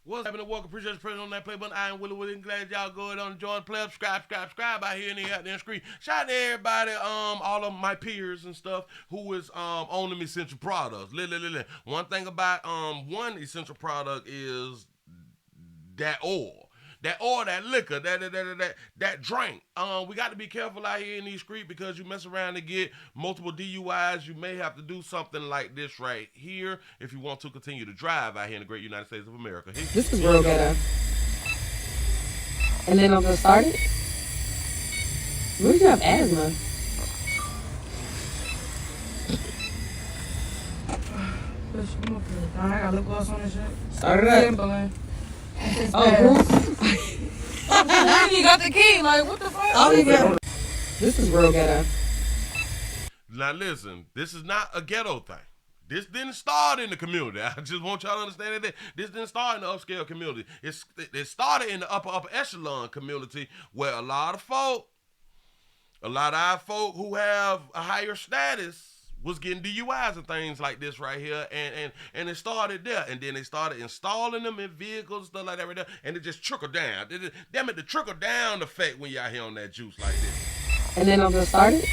What's happening? Welcome. Appreciate you pressing on that play button. I am Willie. Glad y'all go ahead on join, play, subscribe out here and there, out there on screen. Shout out to everybody, all of my peers and stuff who is on them essential products. One thing about one essential product is that oil. That oil, that liquor, that drink. We got to be careful out here in these streets because you mess around and get multiple DUIs. You may have to do something like this right here if you want to continue to drive out here in the great United States of America. This is real ghetto. And then I'm gonna start it. What did you have asthma? I got lip gloss on and shit. Start it up. Oh, you got the key. Like, what the fuck? oh, yeah. This is real ghetto. Now listen, this is not a ghetto thing. This didn't start in the community. I just want y'all to understand that this didn't start in the upscale community. It started in the upper echelon community where a lot of our folk who have a higher status was getting DUIs and things like this right here, and it started there, and then they started installing them in vehicles and stuff like that right there, and it just trickled down. Damn it, the trickle down effect when y'all here on that juice like this. And then I'm gonna start it.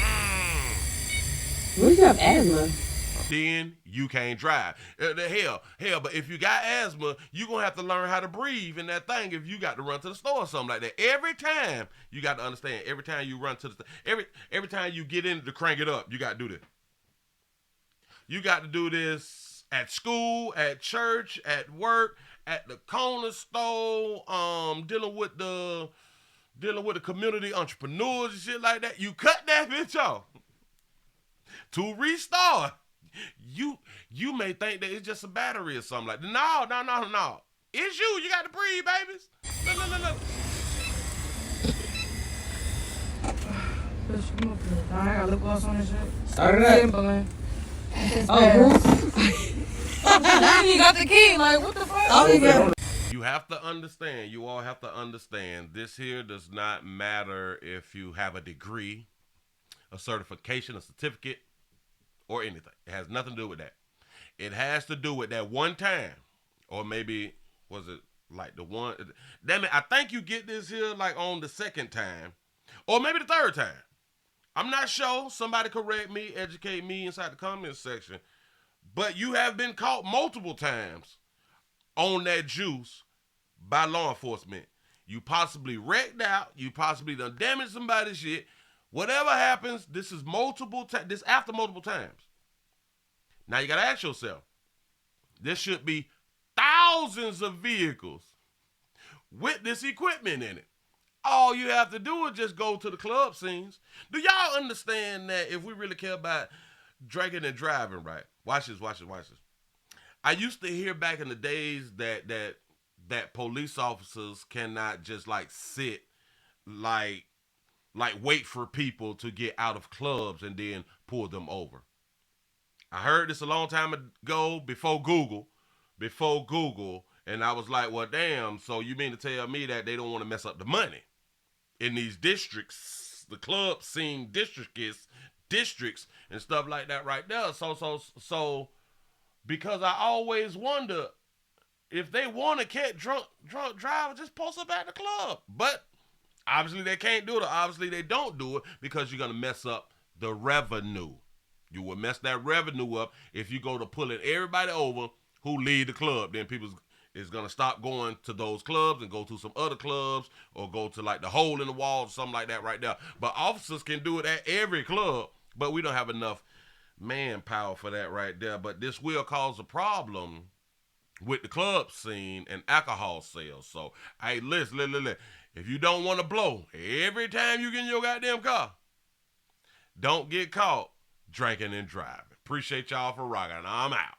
What did you have asthma? Then you can't drive. Hell, but if you got asthma, you're going to have to learn how to breathe in that thing if you got to run to the store or something like that. Every time, you got to understand, every time you run to the store, every time you get in to crank it up, you got to do this. You got to do this at school, at church, at work, at the corner store, dealing with the community entrepreneurs and shit like that. You cut that bitch off. To restart, you may think that it's just a battery or something like that. No. It's you. You got to breathe, babies. Look. I got lip gloss on and shit. Start it up. Oh, you got the key. Like, what the fuck? oh, yeah. You have to understand, you all have to understand, this here does not matter if you have a degree, a certification, a certificate, or anything. It has nothing to do with that. It has to do with that one time, or maybe, was it like the one, damn it, I think you get this here like on the second time, or maybe the third time. I'm not sure. Somebody correct me, educate me inside the comments section. But you have been caught multiple times on that juice by law enforcement. You possibly wrecked out. You possibly done damaged somebody's shit. Whatever happens, this is this after multiple times. Now you got to ask yourself, there should be thousands of vehicles with this equipment in it. All you have to do is just go to the club scenes. Do y'all understand that if we really care about drinking and driving, right? Watch this. I used to hear back in the days that police officers cannot just like sit, like wait for people to get out of clubs and then pull them over. I heard this a long time ago before Google, and I was like, well, damn, so you mean to tell me that they don't want to mess up the money in these districts, the club scene districts and stuff like that right there. So because I always wonder if they want to catch drunk driver, just post up at the club. But obviously they can't do it. Obviously they don't do it because you're going to mess up the revenue. You will mess that revenue up if you go to pulling everybody over who leave the club. Then people is going to stop going to those clubs and go to some other clubs or go to like the hole in the wall or something like that right there. But officers can do it at every club, but we don't have enough manpower for that right there. But this will cause a problem with the club scene and alcohol sales. So, hey, listen. If you don't want to blow every time you get in your goddamn car, don't get caught drinking and driving. Appreciate y'all for rocking. I'm out.